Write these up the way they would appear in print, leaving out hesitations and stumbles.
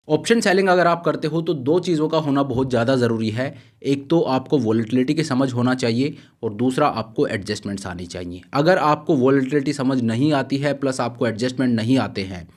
Option selling अगर आप करते हो तो दो चीज़ों का होना बहुत ज़्यादा ज़रूरी है। एक तो आपको वॉलेटिलिटी की समझ होना चाहिए और दूसरा आपको एडजस्टमेंट्स आनी चाहिए। अगर आपको वॉलेटिलिटी समझ नहीं आती है प्लस आपको एडजस्टमेंट नहीं आते हैं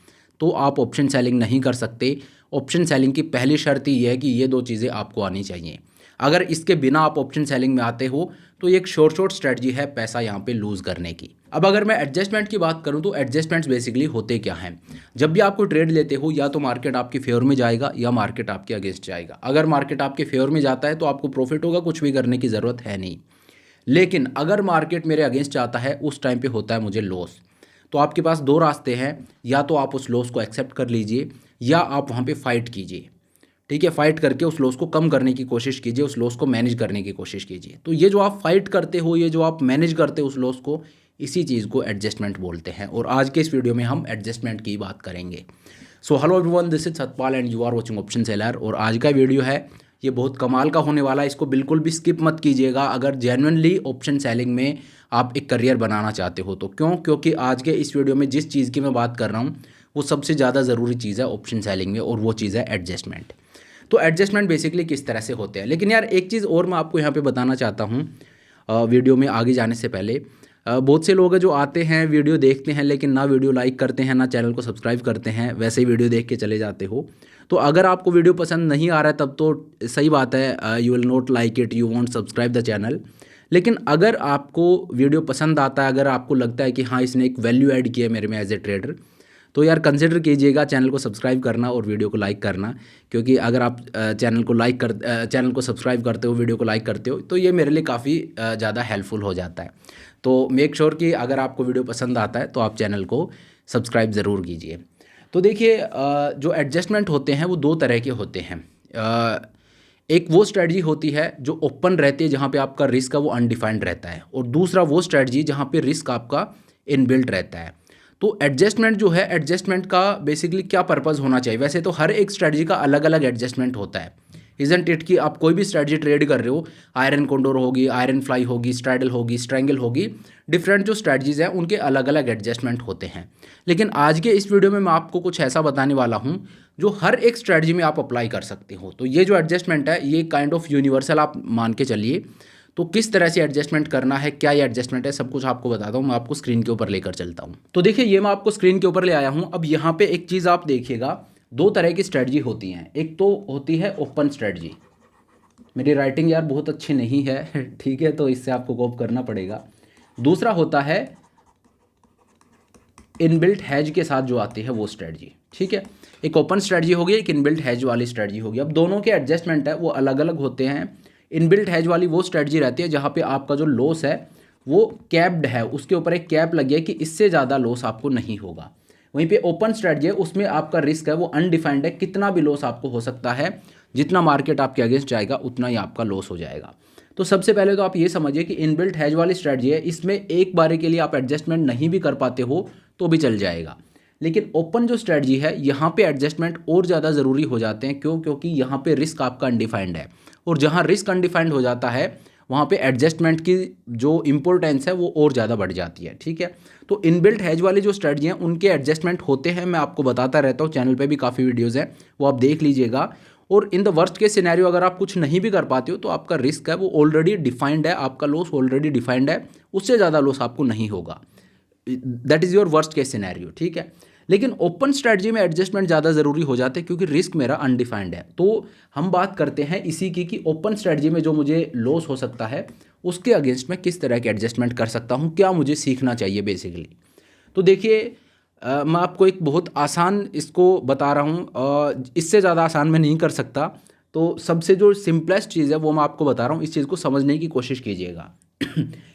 तो आप ऑप्शन सेलिंग नहीं कर सकते। ऑप्शन सेलिंग की पहली शर्त ही है कि ये दो चीज़ें आपको आनी चाहिए। अगर इसके बिना आप ऑप्शन सेलिंग में आते हो तो ये एक शॉर्ट स्ट्रेटजी है पैसा यहाँ पे लूज़ करने की। अब अगर मैं एडजस्टमेंट की बात करूँ तो एडजस्टमेंट्स बेसिकली होते क्या हैं। जब भी आपको ट्रेड लेते हो या तो मार्केट आपके फेवर में जाएगा या मार्केट आपके अगेंस्ट जाएगा। अगर मार्केट आपके फेवर में जाता है तो आपको प्रॉफिट होगा, कुछ भी करने की ज़रूरत है नहीं। लेकिन अगर मार्केट मेरे अगेंस्ट जाता है उस टाइम पे होता है मुझे लॉस। तो आपके पास दो रास्ते हैं, या तो आप उस लॉस को एक्सेप्ट कर लीजिए या आप वहाँ पे फाइट कीजिए। ठीक है, फाइट करके उस लॉस को कम करने की कोशिश कीजिए, उस लॉस को मैनेज करने की कोशिश कीजिए। तो ये जो आप फाइट करते हो, ये जो आप मैनेज करते हो उस लॉस को, इसी चीज़ को एडजस्टमेंट बोलते हैं। और आज के इस वीडियो में हम एडजस्टमेंट की बात करेंगे। So hello everyone, this is Satpal and you are watching option seller. और आज का वीडियो है ये बहुत कमाल का होने वाला है, इसको बिल्कुल भी स्किप मत कीजिएगा अगर जेन्युइनली ऑप्शन सेलिंग में आप एक करियर बनाना चाहते हो तो। क्यों? क्योंकि आज के इस वीडियो में जिस चीज़ की मैं बात कर रहा हूँ वो सबसे ज़्यादा ज़रूरी चीज़ है ऑप्शन सेलिंग में, और वो चीज़ है एडजस्टमेंट। तो एडजस्टमेंट बेसिकली किस तरह से होते हैं। लेकिन यार एक चीज़ और मैं आपको यहाँ पे बताना चाहता हूँ वीडियो में आगे जाने से पहले। बहुत से लोग हैं जो आते हैं, वीडियो देखते हैं, लेकिन ना वीडियो लाइक करते हैं ना चैनल को सब्सक्राइब करते हैं, वैसे ही वीडियो देख के चले जाते हो। तो अगर आपको वीडियो पसंद नहीं आ रहा है तब तो सही बात है, you will not like it, you want subscribe the channel. लेकिन अगर आपको वीडियो पसंद आता है, अगर आपको लगता है कि हाँ इसने एक वैल्यू ऐड किया है मेरे में एज ए ट्रेडर, तो यार कंसिडर कीजिएगा चैनल को सब्सक्राइब करना और वीडियो को लाइक करना। क्योंकि अगर आप चैनल को सब्सक्राइब करते हो, वीडियो को लाइक करते हो, तो ये मेरे लिए काफ़ी ज़्यादा हेल्पफुल हो जाता है। तो मेक श्योर कि अगर आपको वीडियो पसंद आता है तो आप चैनल को सब्सक्राइब ज़रूर कीजिए। तो देखिए, जो एडजस्टमेंट होते हैं वो दो तरह के होते हैं। एक वो स्ट्रेटजी होती है जो ओपन रहती है, जहाँ पे आपका रिस्क है वो अनडिफाइंड रहता है, और दूसरा वो स्ट्रेटजी जहाँ पे रिस्क आपका इनबिल्ट रहता है। तो एडजस्टमेंट जो है, एडजस्टमेंट का बेसिकली क्या पर्पज़ होना चाहिए। वैसे तो हर एक स्ट्रेटजी का अलग अलग एडजस्टमेंट होता है। इजंट इट कि आप कोई भी स्ट्रेटजी ट्रेड कर रहे हो, आयरन कोंडोर होगी, आयरन फ्लाई होगी, स्ट्रैडल होगी, स्ट्रैंगल होगी, डिफरेंट जो स्ट्रेटजीज़ हैं उनके अलग अलग एडजस्टमेंट होते हैं। लेकिन आज के इस वीडियो में मैं आपको कुछ ऐसा बताने वाला हूँ जो हर एक स्ट्रेटजी में आप अप्लाई कर सकते हो। तो ये जो एडजस्टमेंट है ये काइंड ऑफ यूनिवर्सल आप मान के चलिए। तो किस तरह से एडजस्टमेंट करना है, क्या ये एडजस्टमेंट है, सब कुछ आपको बताता हूँ। मैं आपको स्क्रीन के ऊपर लेकर चलता हूँ। तो देखिए, ये मैं आपको स्क्रीन के ऊपर ले आया हूँ। अब यहाँ पे एक चीज़ आप देखिएगा, दो तरह की स्ट्रेटजी होती हैं। एक तो होती है ओपन स्ट्रेटजी। मेरी राइटिंग यार बहुत अच्छी नहीं है ठीक है, तो इससे आपको कोप करना पड़ेगा। दूसरा होता है इनबिल्ट हैज के साथ जो आती है वो स्ट्रेटजी। ठीक है, एक ओपन स्ट्रेटजी होगी, एक इनबिल्ट हैज वाली स्ट्रेटजी होगी। अब दोनों के एडजस्टमेंट है वो अलग अलग होते हैं। इनबिल्ट हैज वाली वो स्ट्रेटजी रहती है जहाँ पे आपका जो लॉस है वो कैप्ड है, उसके ऊपर एक कैप लगी है कि इससे ज़्यादा लॉस आपको नहीं होगा। वहीं पे ओपन स्ट्रेटजी है, उसमें आपका रिस्क है वो अनडिफाइंड है, कितना भी लॉस आपको हो सकता है, जितना मार्केट आपके अगेंस्ट जाएगा उतना ही आपका लॉस हो जाएगा। तो सबसे पहले तो आप ये समझिए कि इनबिल्ट हैज वाली स्ट्रेटजी है, इसमें एक बारी के लिए आप एडजस्टमेंट नहीं भी कर पाते हो तो भी चल जाएगा। लेकिन ओपन जो स्ट्रेटजी है यहाँ पे एडजस्टमेंट और ज़्यादा ज़रूरी हो जाते हैं। क्यों? क्योंकि यहाँ पे रिस्क आपका अनडिफाइंड है, और जहाँ रिस्क अनडिफाइंड हो जाता है वहाँ पे एडजस्टमेंट की जो इंपॉर्टेंस है वो और ज़्यादा बढ़ जाती है। ठीक है, तो इनबिल्ट हैज वाली जो स्ट्रेटजी हैं उनके एडजस्टमेंट होते हैं, मैं आपको बताता रहता हूँ, चैनल पे भी काफ़ी वीडियोज़ हैं, वो आप देख लीजिएगा। और in the worst case scenario अगर आप कुछ नहीं भी कर पाते हो तो आपका रिस्क है वो ऑलरेडी डिफाइंड है, आपका लॉस ऑलरेडी डिफाइंड है, उससे ज़्यादा लॉस आपको नहीं होगा। That is your worst case scenario. ठीक है, लेकिन ओपन स्ट्रेटजी में एडजस्टमेंट ज़्यादा ज़रूरी हो जाते हैं क्योंकि रिस्क मेरा अनडिफाइंड है। तो हम बात करते हैं इसी की कि ओपन स्ट्रेटजी में जो मुझे लॉस हो सकता है उसके अगेंस्ट मैं किस तरह के एडजस्टमेंट कर सकता हूँ, क्या मुझे सीखना चाहिए बेसिकली। तो देखिए, मैं आपको एक बहुत आसान इसको बता रहा हूँ, इससे ज़्यादा आसान मैं नहीं कर सकता। तो सबसे जो सिंपलेस्ट चीज़ है वो मैं आपको बता रहा हूँ, इस चीज़ को समझने की कोशिश कीजिएगा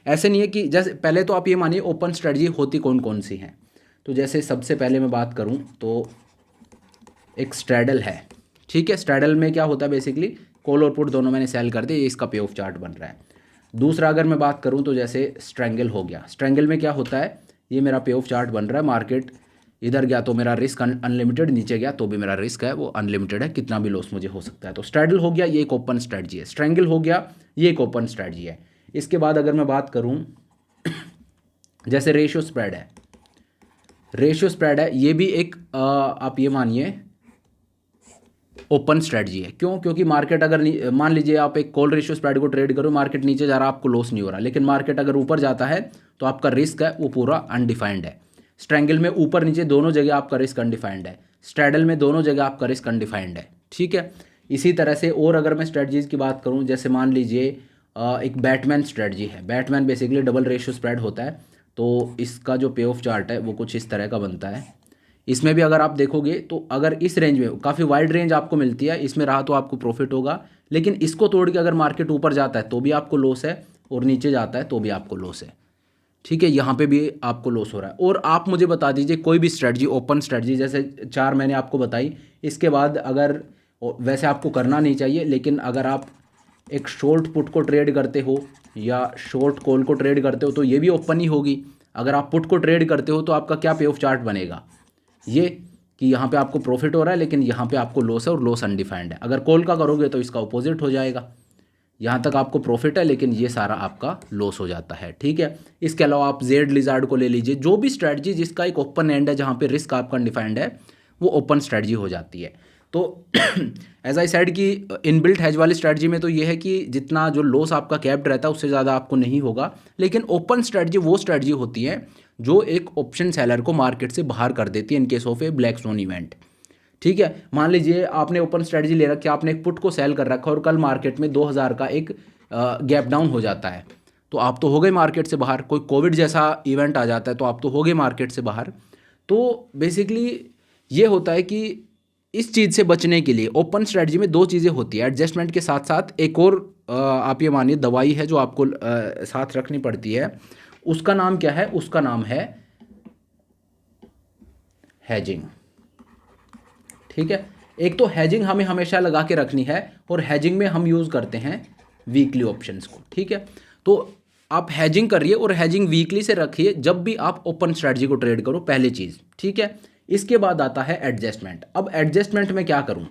ऐसे नहीं है कि जैसे पहले तो आप ये मानिए ओपन स्ट्रेटजी होती कौन कौन सी हैं। तो जैसे सबसे पहले मैं बात करूं तो एक स्ट्रैडल है। ठीक है, स्ट्रैडल में क्या होता है बेसिकली, कॉल और पुट दोनों मैंने सेल कर दिए, ये इसका पे ऑफ चार्ट बन रहा है। दूसरा अगर मैं बात करूं तो जैसे स्ट्रैंगल हो गया। स्ट्रैंगल में क्या होता है, ये मेरा पे ऑफ चार्ट बन रहा है, मार्केट इधर गया तो मेरा रिस्क अनलिमिटेड, नीचे गया तो भी मेरा रिस्क है वो अनलिमिटेड है, कितना भी लॉस मुझे हो सकता है। तो स्ट्रैडल हो गया, ये एक ओपन स्ट्रेटजी है। स्ट्रैंगल हो गया, ये एक ओपन स्ट्रेटजी है। इसके बाद अगर मैं बात करूं जैसे रेशियो स्प्रेड है, रेशियो स्प्रेड है, ये भी एक आप ये मानिए ओपन स्ट्रेटजी है। क्यों? क्योंकि मार्केट अगर मान लीजिए आप एक कॉल रेशियो स्प्रेड को ट्रेड करो, मार्केट नीचे जा रहा है, आपको लॉस नहीं हो रहा, लेकिन मार्केट अगर ऊपर जाता है तो आपका रिस्क है वो पूरा अनडिफाइंड है। स्ट्रैंगल में ऊपर नीचे दोनों जगह आपका रिस्क अनडिफाइंड है, स्ट्रैडल में दोनों जगह आपका रिस्क अनडिफाइंड है। ठीक है, इसी तरह से और अगर मैं स्ट्रेटजीज़ की बात करूँ, जैसे मान लीजिए एक बैटमैन स्ट्रेटजी है। Batman basically double ratio spread होता है, तो इसका जो पे ऑफ चार्ट है वो कुछ इस तरह का बनता है। इसमें भी अगर आप देखोगे तो अगर इस रेंज में काफ़ी वाइड रेंज आपको मिलती है, इसमें रहा तो आपको प्रॉफिट होगा, लेकिन इसको तोड़ के अगर मार्केट ऊपर जाता है तो भी आपको लॉस है, और नीचे जाता है तो भी आपको लॉस है। ठीक है, यहाँ पे भी आपको लॉस हो रहा है। और आप मुझे बता दीजिए कोई भी स्ट्रेटजी, ओपन स्ट्रेटजी जैसे 4 मैंने आपको बताई, इसके बाद अगर वैसे आपको करना नहीं चाहिए, लेकिन अगर आप एक शॉर्ट पुट को ट्रेड करते हो या शॉर्ट कॉल को ट्रेड करते हो तो ये भी ओपन ही होगी। अगर आप पुट को ट्रेड करते हो तो आपका क्या पे ऑफ चार्ट बनेगा, ये कि यहाँ पे आपको प्रॉफिट हो रहा है लेकिन यहाँ पे आपको लॉस है और लॉस अनडिफाइंड है। अगर कॉल का करोगे तो इसका अपोजिट हो जाएगा, यहाँ तक आपको प्रॉफिट है लेकिन ये सारा आपका लॉस हो जाता है। ठीक है, इसके अलावा आप जेड लिजार्ड को ले लीजिए, जो भी स्ट्रैटेजी जिसका एक ओपन एंड है जहाँ पे रिस्क आपका अनडिफाइंड है वो ओपन स्ट्रैटेजी हो जाती है। तो एज आई सेड कि इनबिल्ट हैज वाली स्ट्रैटेजी में तो ये है कि जितना जो लॉस आपका कैप्ड रहता है उससे ज़्यादा आपको नहीं होगा, लेकिन ओपन स्ट्रैटेजी वो स्ट्रैटेजी होती है जो एक ऑप्शन सेलर को मार्केट से बाहर कर देती है in case of A black swan event. ठीक है, मान लीजिए आपने ओपन स्ट्रैटेजी ले रखी है, आपने एक पुट को सेल कर रखा है और कल मार्केट में 2000 का एक गैप डाउन हो जाता है, तो आप तो हो गए मार्केट से बाहर। कोई कोविड जैसा इवेंट आ जाता है तो आप तो हो गए मार्केट से बाहर। तो बेसिकली ये होता है कि इस चीज़ से बचने के लिए ओपन स्ट्रैटेजी में 2 चीज़ें होती है, एडजस्टमेंट के साथ साथ एक और आप ये मानिए दवाई है जो आपको साथ रखनी पड़ती है। उसका नाम क्या है? उसका नाम है हेजिंग। ठीक है, एक तो हेजिंग हमें हमेशा लगा के रखनी है और हेजिंग में हम यूज़ करते हैं वीकली ऑप्शंस को। ठीक है, तो आप हेजिंग करिए और हेजिंग वीकली से रखिए जब भी आप ओपन स्ट्रैटेजी को ट्रेड करो, पहली चीज़। ठीक है, इसके बाद आता है एडजस्टमेंट। अब एडजस्टमेंट में क्या करूं?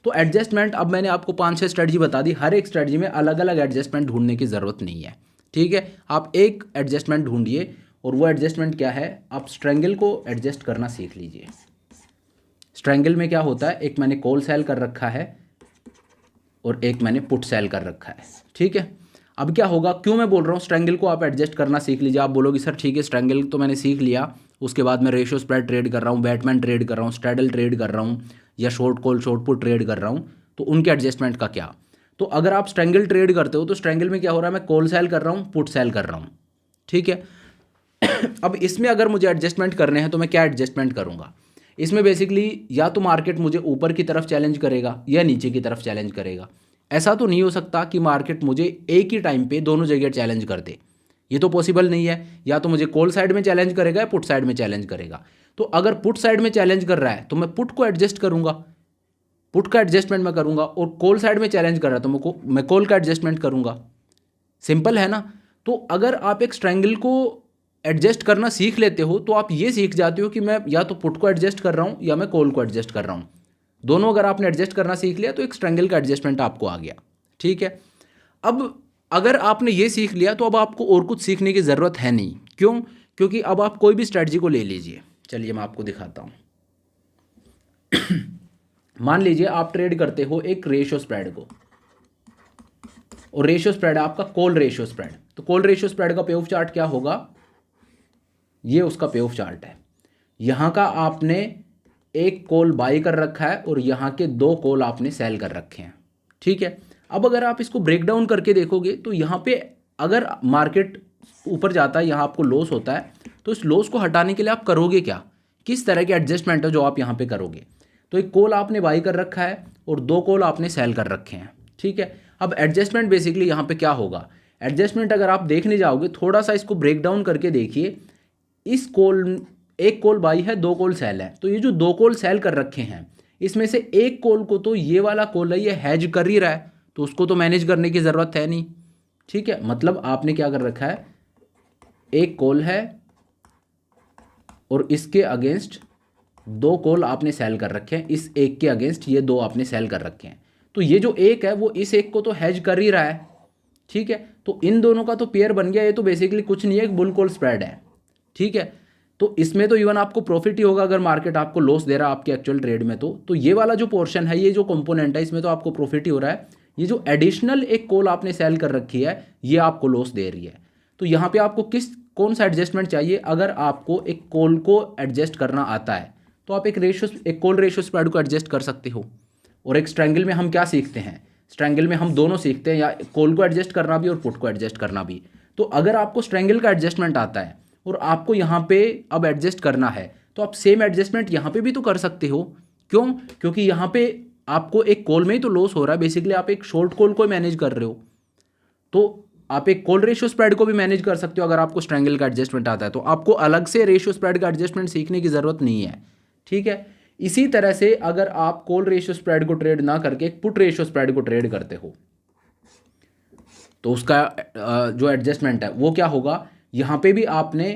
तो एडजस्टमेंट, अब मैंने आपको 5-6 स्ट्रैटेजी बता दी, हर एक स्ट्रैटेजी में अलग अलग एडजस्टमेंट ढूंढने की ज़रूरत नहीं है। ठीक है, आप एक एडजस्टमेंट ढूंढिए और वो एडजस्टमेंट क्या है? आप स्ट्रेंगल को एडजस्ट करना सीख लीजिए। स्ट्रेंगल में क्या होता है? एक मैंने कॉल सेल कर रखा है और एक मैंने पुट सेल कर रखा है। ठीक है, अब क्या होगा? क्यों मैं बोल रहा हूँ स्ट्रेंगल को आप एडजस्ट करना सीख लीजिए। आप बोलोगे सर ठीक है, स्ट्रेंगल तो मैंने सीख लिया, उसके बाद मैं रेशियो स्प्रेड ट्रेड कर रहा हूँ, बैटमैन ट्रेड कर रहा हूँ, स्ट्रैडल ट्रेड कर रहा हूँ, या short call short put trade कर रहा हूँ, तो उनके एडजस्टमेंट का क्या? तो अगर आप स्ट्रेंगल ट्रेड करते हो तो स्ट्रेंगल में क्या हो रहा है? मैं कॉल सेल कर रहा हूँ, पुट सेल कर रहा हूँ। ठीक है, अब इसमें अगर मुझे एडजस्टमेंट करने हैं तो मैं क्या एडजस्टमेंट करूँगा? इसमें बेसिकली या तो मार्केट मुझे ऊपर की तरफ चैलेंज करेगा या नीचे की तरफ चैलेंज करेगा। ऐसा तो नहीं हो सकता कि मार्केट मुझे एक ही टाइम पे दोनों जगह चैलेंज कर दे, ये तो पॉसिबल नहीं है। या तो मुझे कॉल साइड में चैलेंज करेगा या पुट साइड में चैलेंज करेगा। तो अगर पुट साइड में चैलेंज कर रहा है तो मैं पुट को एडजस्ट करूंगा, पुट का एडजस्टमेंट मैं करूंगा, और कॉल साइड में चैलेंज कर रहा है तो मैं कॉल का एडजस्टमेंट करूंगा। सिंपल है ना? तो अगर आप एक स्ट्रैंगल को एडजस्ट करना सीख लेते हो तो आप ये सीख जाते हो कि मैं या तो पुट को एडजस्ट कर रहा हूँ या मैं कॉल को एडजस्ट कर रहा हूँ। दोनों अगर आपने एडजस्ट करना सीख लिया तो एक स्ट्रैंगल का एडजस्टमेंट आपको आ गया। ठीक है, अब अगर आपने ये सीख लिया तो अब आपको और कुछ सीखने की ज़रूरत है नहीं। क्यों? क्योंकि अब आप कोई भी स्ट्रैटेजी को ले लीजिए। चलिए मैं आपको दिखाता हूँ। मान लीजिए आप ट्रेड करते हो एक रेशियो स्प्रेड को, और रेशियो स्प्रेड है आपका कॉल रेशियो स्प्रेड। तो कॉल रेशियो स्प्रेड का पे ऑफ चार्ट क्या होगा? ये उसका पे ऑफ चार्ट है। यहाँ का आपने एक कॉल बाई कर रखा है और यहाँ के 2 कॉल आपने सेल कर रखे हैं। ठीक है, अब अगर आप इसको ब्रेक डाउन करके देखोगे तो यहाँ पे अगर मार्केट ऊपर जाता है, यहाँ आपको लॉस होता है, तो इस लॉस को हटाने के लिए आप करोगे क्या? किस तरह के एडजस्टमेंट है जो आप यहाँ पे करोगे? तो एक कॉल आपने बाई कर रखा है और 2 कॉल आपने सेल कर रखे हैं। ठीक है, अब एडजस्टमेंट बेसिकली यहाँ पे क्या होगा? एडजस्टमेंट अगर आप देखने जाओगे, थोड़ा सा इसको ब्रेक डाउन करके देखिए। इस कॉल, एक कॉल बाई है, 2 कॉल सेल है, तो ये जो 2 कॉल सेल कर रखे हैं इसमें से एक कॉल को तो ये वाला कॉल है ये हैज कर ही रहा है, तो उसको तो मैनेज करने की ज़रूरत है नहीं। ठीक है, मतलब आपने क्या कर रखा है? एक कॉल है और इसके अगेंस्ट 2 कॉल आपने सेल कर रखे हैं, इस एक के अगेंस्ट ये 2 आपने सेल कर रखे हैं, तो ये जो एक है वो इस एक को तो हैज कर ही रहा है। ठीक है, तो इन दोनों का तो पेयर बन गया। ये तो बेसिकली कुछ नहीं है, एक बुल कॉल स्प्रेड है। ठीक है, तो इसमें तो इवन आपको प्रॉफिट ही होगा अगर मार्केट आपको लॉस दे रहा है आपके एक्चुअल ट्रेड में। तो ये वाला जो पोर्शन है, ये जो कंपोनेंट है, इसमें तो आपको प्रॉफिट ही हो रहा है। ये जो एडिशनल एक कॉल आपने सेल कर रखी है, ये आपको लॉस दे रही है। तो यहाँ पे आपको कौन सा एडजस्टमेंट चाहिए? अगर आपको एक कॉल को एडजस्ट करना आता है तो आप एक कॉल रेशियो स्प्रेड को एडजस्ट कर सकते हो। और एक स्ट्रैंगल में हम क्या सीखते हैं? स्ट्रैंगल में हम दोनों सीखते हैं, या कॉल को एडजस्ट करना भी और पुट को एडजस्ट करना भी। तो अगर आपको स्ट्रैंगल का एडजस्टमेंट आता है और आपको यहाँ पे अब एडजस्ट करना है, तो आप सेम एडजस्टमेंट यहाँ पे भी तो कर सकते हो। क्यों? क्योंकि यहाँ पे आपको एक कॉल में ही तो लॉस हो रहा है, बेसिकली आप एक शॉर्ट कॉल को मैनेज कर रहे हो। तो आप एक कॉल रेशियो स्प्रेड को भी मैनेज कर सकते हो अगर आपको स्ट्रैंगल का एडजस्टमेंट आता है। तो आपको अलग से रेशियो स्प्रेड का एडजस्टमेंट सीखने की ज़रूरत नहीं है, ठीक है। इसी तरह से अगर आप कॉल रेशियो स्प्रेड को ट्रेड ना करके एक पुट रेशियो स्प्रेड को ट्रेड करते हो, तो उसका जो एडजस्टमेंट है वो क्या होगा? यहाँ पे भी आपने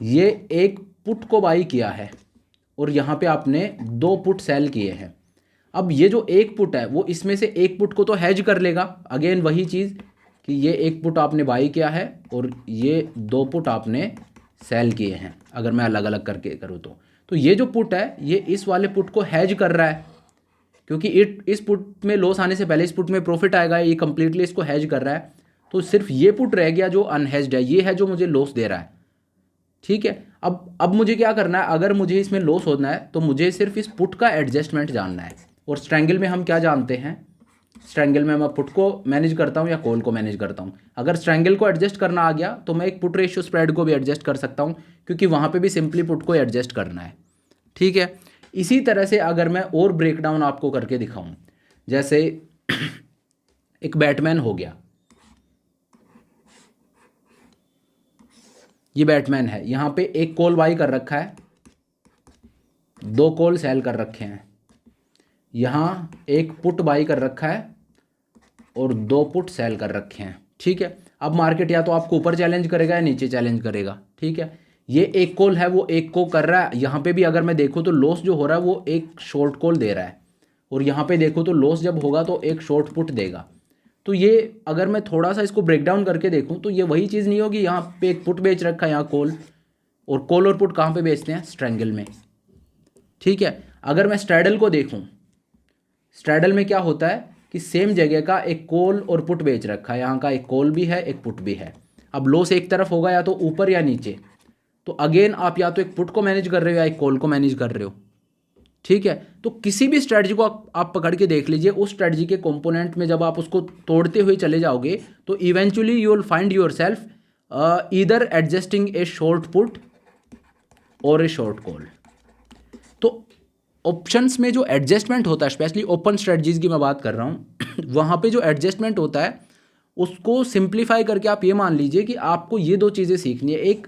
ये एक पुट को बाई किया है और यहाँ पे आपने 2 पुट सेल किए हैं। अब ये जो एक पुट है वो इसमें से एक पुट को तो हेज कर लेगा। अगेन वही चीज़ कि ये एक पुट आपने बाई किया है और ये 2 पुट आपने सेल किए हैं। अगर मैं अलग अलग करके करूँ तो ये जो पुट है ये इस वाले पुट को हेज कर रहा है, क्योंकि इस पुट में लॉस आने से पहले इस पुट में प्रॉफिट आएगा। ये कंप्लीटली इसको हेज कर रहा है। तो सिर्फ ये पुट रह गया जो अनहेज्ड है, ये है जो मुझे लॉस दे रहा है, ठीक है। अब मुझे क्या करना है? अगर मुझे इसमें लॉस होना है तो मुझे सिर्फ इस पुट का एडजस्टमेंट जानना है। और स्ट्रैंगल में हम क्या जानते हैं? स्ट्रैंगल में मैं पुट को मैनेज करता हूँ या कॉल को मैनेज करता हूँ। अगर स्ट्रैंगल को एडजस्ट करना आ गया तो मैं एक पुट रेशियो स्प्रेड को भी एडजस्ट कर सकता हूँ, क्योंकि वहाँ पे भी सिंपली पुट को एडजस्ट करना है, ठीक है। इसी तरह से अगर मैं और ब्रेकडाउन आपको करके दिखाऊं, जैसे एक बैटमैन हो गया, ये बैटमैन है, यहाँ पे एक कॉल बाई कर रखा है, 2 कॉल सेल कर रखे हैं, यहाँ एक पुट बाई कर रखा है और 2 पुट सेल कर रखे हैं, ठीक है। अब मार्केट या तो आपको ऊपर चैलेंज करेगा या नीचे चैलेंज करेगा, ठीक है। ये एक कॉल है वो एक को कर रहा है। यहाँ पे भी अगर मैं देखूँ तो लॉस जो हो रहा है वो एक शॉर्ट कॉल दे रहा है, और यहाँ पे देखो तो लॉस जब होगा तो एक शॉर्ट पुट देगा। तो ये अगर मैं थोड़ा सा इसको ब्रेक डाउन करके देखूँ तो ये वही चीज़ नहीं होगी। यहाँ पे एक पुट बेच रखा है, यहाँ कॉल और पुट कहाँ पे बेचते हैं? स्ट्रैंगल में, ठीक है। अगर मैं स्ट्रैडल को देखूँ, स्ट्रैडल में क्या होता है कि सेम जगह का एक कॉल और पुट बेच रखा है, यहाँ का एक कॉल भी है एक पुट भी है। अब लॉस एक तरफ होगा या तो ऊपर या नीचे, तो अगेन आप या तो एक पुट को मैनेज कर रहे हो या एक कॉल को मैनेज कर रहे हो, ठीक है। तो किसी भी स्ट्रेटजी को आप पकड़ के देख लीजिए, उस स्ट्रेटजी के कंपोनेंट में जब आप उसको तोड़ते हुए चले जाओगे तो eventually you will find your self either adjusting A short put और ए शॉर्ट कॉल। तो ऑप्शंस में जो एडजस्टमेंट होता है, स्पेशली ओपन स्ट्रेटजीज की मैं बात कर रहा हूँ, वहाँ पे जो एडजस्टमेंट होता है उसको सिंप्लीफाई करके आप ये मान लीजिए कि आपको ये 2 चीज़ें सीखनी है। एक,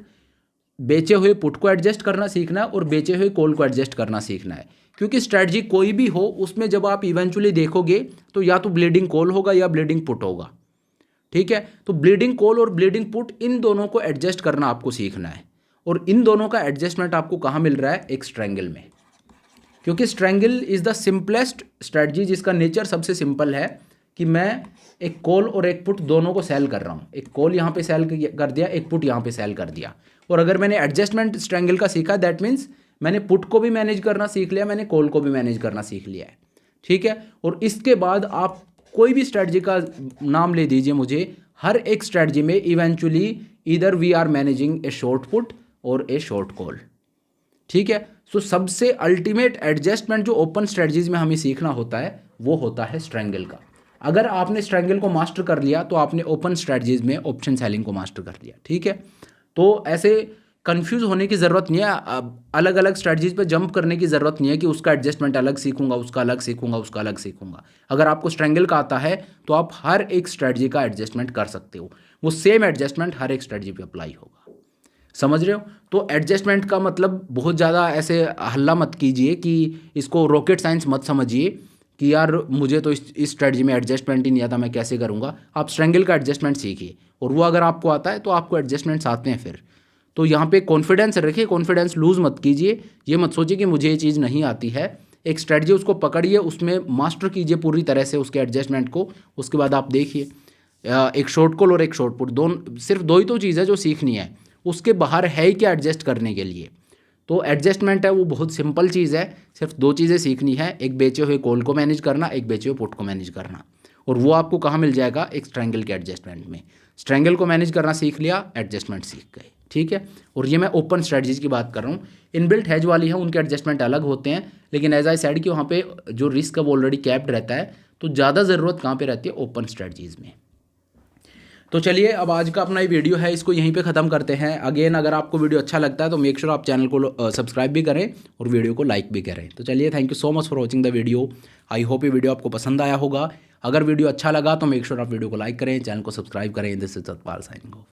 बेचे हुए पुट को एडजस्ट करना सीखना है और बेचे हुए कॉल को एडजस्ट करना सीखना है। क्योंकि स्ट्रैटेजी कोई भी हो उसमें जब आप इवेंचुअली देखोगे तो या तो ब्लीडिंग कॉल होगा या ब्लीडिंग पुट होगा, ठीक है। तो ब्लीडिंग कॉल और ब्लीडिंग पुट, इन दोनों को एडजस्ट करना आपको सीखना है। और इन दोनों का एडजस्टमेंट आपको कहाँ मिल रहा है? एक स्ट्रैंगल में। क्योंकि strangle is the simplest strategy, जिसका नेचर सबसे सिंपल है कि मैं एक कॉल और एक पुट दोनों को सेल कर रहा हूँ। एक कॉल यहाँ पे सेल कर दिया, एक पुट यहाँ पे सेल कर दिया। और अगर मैंने एडजस्टमेंट स्ट्रैंगल का सीखा, दैट मीन्स मैंने पुट को भी मैनेज करना सीख लिया, मैंने कॉल को भी मैनेज करना सीख लिया है, ठीक है। और इसके बाद आप कोई भी स्ट्रैटेजी का नाम ले दीजिए मुझे, हर एक स्ट्रैटेजी में eventually either we are managing a short put और ए शॉर्ट कॉल, ठीक है। सो सबसे अल्टीमेट एडजस्टमेंट जो ओपन स्ट्रैटेजीज में हमें सीखना होता है वो होता है स्ट्रैंगल का। अगर आपने स्ट्रैंगल को मास्टर कर लिया तो आपने ओपन स्ट्रैटेजीज में ऑप्शन सेलिंग को मास्टर कर लिया, ठीक है। तो ऐसे कंफ्यूज होने की ज़रूरत नहीं है, अलग अलग स्ट्रैटेजीज पे जंप करने की ज़रूरत नहीं है कि उसका एडजस्टमेंट अलग सीखूंगा, उसका अलग सीखूंगा, उसका अलग सीखूंगा। अगर आपको स्ट्रैंगल का आता है तो आप हर एक स्ट्रैटेजी का एडजस्टमेंट कर सकते हो, वो सेम एडजस्टमेंट हर एक स्ट्रैटेजी पे अप्लाई होगा। समझ रहे हो? तो एडजस्टमेंट का मतलब बहुत ज़्यादा ऐसे हल्ला मत कीजिए कि इसको रॉकेट साइंस मत समझिए कि यार मुझे तो इस स्ट्रैटेजी में एडजस्टमेंट ही नहीं आता, मैं कैसे करूँगा। आप स्ट्रैंगल का एडजस्टमेंट सीखिए, और वो अगर आपको आता है तो आपको एडजस्टमेंट्स आते हैं फिर। तो यहाँ पे कॉन्फिडेंस रखिए, कॉन्फिडेंस लूज़ मत कीजिए। ये मत सोचिए कि मुझे ये चीज़ नहीं आती है। एक स्ट्रैटेजी उसको पकड़िए, उसमें मास्टर कीजिए पूरी तरह से उसके एडजस्टमेंट को। उसके बाद आप देखिए एक शॉर्ट कॉल और एक शॉर्ट पुट, दोनों सिर्फ 2 ही तो चीज़ है जो सीखनी है। उसके बाहर है ही क्या एडजस्ट करने के लिए। तो एडजस्टमेंट है वो बहुत सिंपल चीज़ है, सिर्फ दो चीज़ें सीखनी है, एक बेचे हुए कॉल को मैनेज करना, एक बेचे हुए पुट को मैनेज करना। और वो आपको कहाँ मिल जाएगा, एक स्ट्रैंगल के एडजस्टमेंट में। स्ट्रैंगल को मैनेज करना सीख लिया, एडजस्टमेंट सीख गए, ठीक है। और ये मैं ओपन स्ट्रेटजीज की बात कर रहा हूँ। इनबिल्ट हेज वाली है उनके एडजस्टमेंट अलग होते हैं, लेकिन एज आई सेड कि वहाँ पे जो रिस्क अब ऑलरेडी कैप्ड रहता है, तो ज़्यादा ज़रूरत कहाँ पे रहती है, ओपन स्ट्रेटजीज में। तो चलिए अब आज का अपना ये वीडियो है इसको यहीं पे ख़त्म करते हैं। अगेन अगर आपको वीडियो अच्छा लगता है तो मेक श्योर आप चैनल को सब्सक्राइब भी करें और वीडियो को लाइक भी करें। तो चलिए, thank you so much for watching the video. I hope ये वीडियो आपको पसंद आया होगा। अगर वीडियो अच्छा लगा तो मेक श्योर आप वीडियो को लाइक करें, चैनल को सब्सक्राइब करें। This is Satpal signing off.